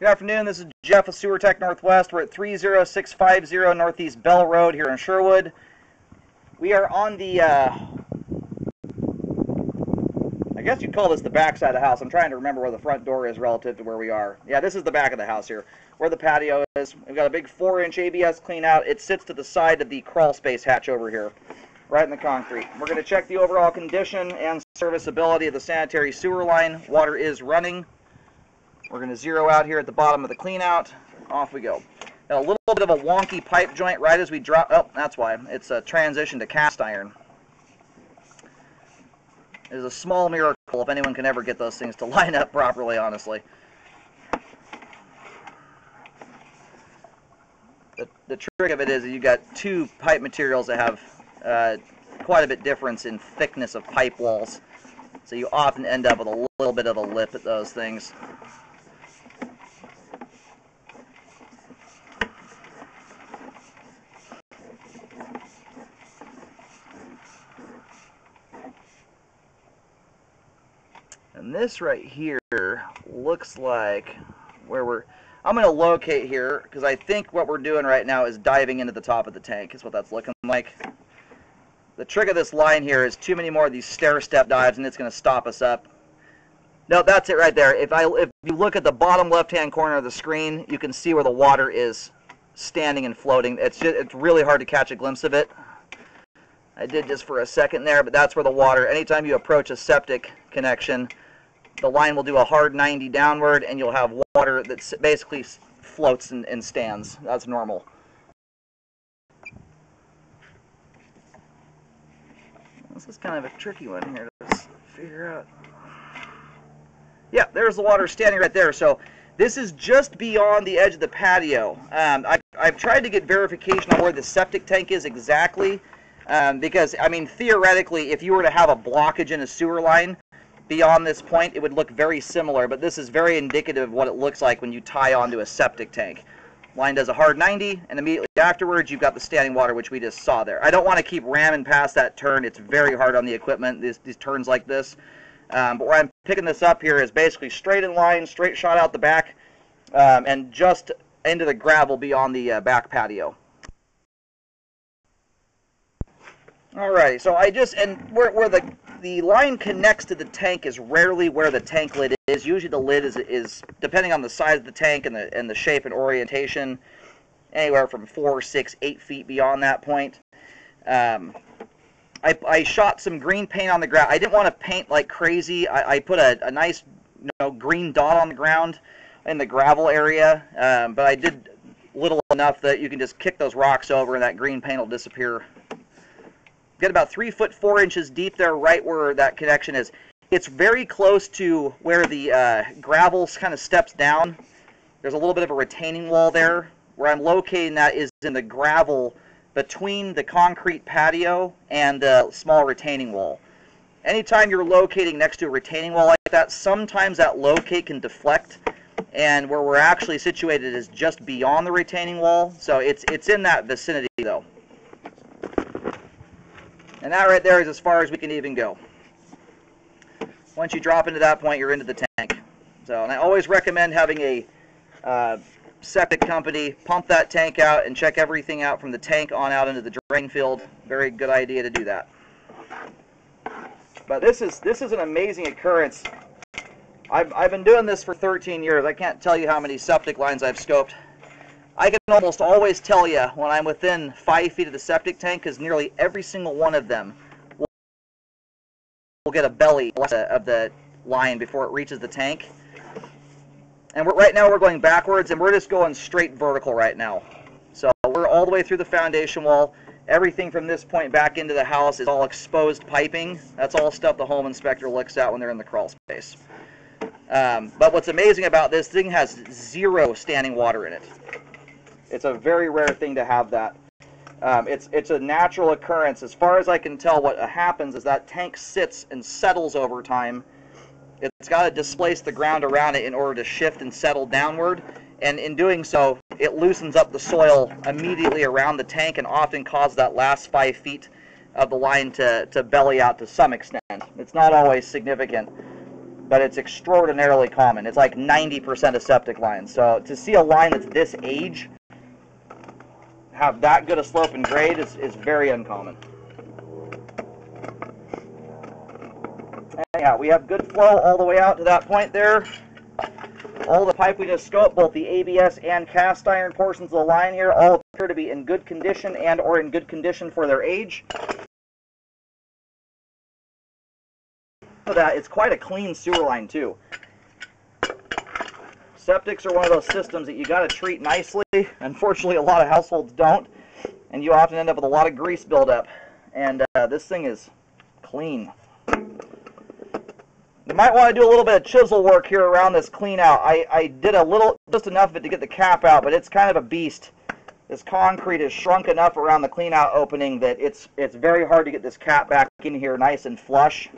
Good afternoon, this is Jeff with Sewer Tech Northwest. We're at 30650 Northeast Bell Road here in Sherwood. We are on the, I guess you'd call this the back side of the house. I'm trying to remember where the front door is relative to where we are. Yeah, this is the back of the house here, where the patio is. We've got a big 4-inch ABS clean out. It sits to the side of the crawl space hatch over here, right in the concrete. We're going to check the overall condition and serviceability of the sanitary sewer line. Water is running. We're going to zero out here at the bottom of the clean out. Off we go. Got a little bit of a wonky pipe joint right as we drop. Oh, that's why. It's a transition to cast iron. It is a small miracle if anyone can ever get those things to line up properly, honestly. The trick of it is that you got two pipe materials that have quite a bit difference in thickness of pipe walls. So you often end up with a little bit of a lip at those things. And this right here looks like where I'm going to locate here, because I think what we're doing right now is diving into the top of the tank, is what that's looking like. The trick of this line here is too many more of these stair-step dives, and it's going to stop us up. No, that's it right there. If you look at the bottom left-hand corner of the screen, you can see where the water is standing and floating. It's really hard to catch a glimpse of it. I did just for a second there, but that's where the water, anytime you approach a septic connection, the line will do a hard 90 downward, and you'll have water that basically floats and stands. That's normal. This is kind of a tricky one here to figure out. Yeah, there's the water standing right there. So this is just beyond the edge of the patio. I've tried to get verification on where the septic tank is exactly, because, I mean, theoretically, if you were to have a blockage in a sewer line beyond this point, it would look very similar, but this is very indicative of what it looks like when you tie onto a septic tank. Line does a hard 90, and immediately afterwards you've got the standing water, which we just saw there. I don't want to keep ramming past that turn. It's very hard on the equipment, these turns like this. But where I'm picking this up here is basically straight in line, straight shot out the back, and just into the gravel beyond the back patio. Alrighty, so where the line connects to the tank is rarely where the tank lid is. Usually the lid is depending on the size of the tank and the shape and orientation, anywhere from 4, 6, 8 feet beyond that point. I shot some green paint on the ground. I didn't want to paint like crazy. I put a nice green dot on the ground in the gravel area, but I did little enough that you can just kick those rocks over and that green paint will disappear. Get about 3 foot 4 inches deep there, right where that connection is. It's very close to where the gravel kind of steps down. There's a little bit of a retaining wall there. Where I'm locating that is in the gravel between the concrete patio and the small retaining wall. Anytime you're locating next to a retaining wall like that, sometimes that locate can deflect, and where we're actually situated is just beyond the retaining wall, so it's in that vicinity though. And that right there is as far as we can even go. Once you drop into that point, you're into the tank. So, and I always recommend having a septic company pump that tank out and check everything out from the tank on out into the drain field. Very good idea to do that. But this is an amazing occurrence. I've been doing this for 13 years. I can't tell you how many septic lines I've scoped. I can almost always tell you when I'm within 5 feet of the septic tank, because nearly every single one of them will get a belly of the line before it reaches the tank. And right now we're going backwards, and we're just going straight vertical right now. So we're all the way through the foundation wall. Everything from this point back into the house is all exposed piping. That's all stuff the home inspector looks at when they're in the crawl space. But what's amazing about this thing has 0 standing water in it. It's a very rare thing to have that. It's a natural occurrence. As far as I can tell, what happens is that tank sits and settles over time. It's got to displace the ground around it in order to shift and settle downward. And in doing so, it loosens up the soil immediately around the tank and often causes that last 5 feet of the line to belly out to some extent. It's not always significant. but it's extraordinarily common. It's like 90% of septic lines. So to see a line that's this age have that good a slope and grade is very uncommon. Anyhow, we have good flow all the way out to that point there. All the pipe we just scoped, both the ABS and cast iron portions of the line here, all appear to be in good condition and or in good condition for their age. So that it's quite a clean sewer line too. Septics are one of those systems that you got to treat nicely. Unfortunately, a lot of households don't, and you often end up with a lot of grease buildup. And this thing is clean. You might want to do a little bit of chisel work here around this clean out. I did a little, just enough of it to get the cap out, but it's kind of a beast. This concrete is shrunk enough around the clean out opening that it's very hard to get this cap back in here nice and flush.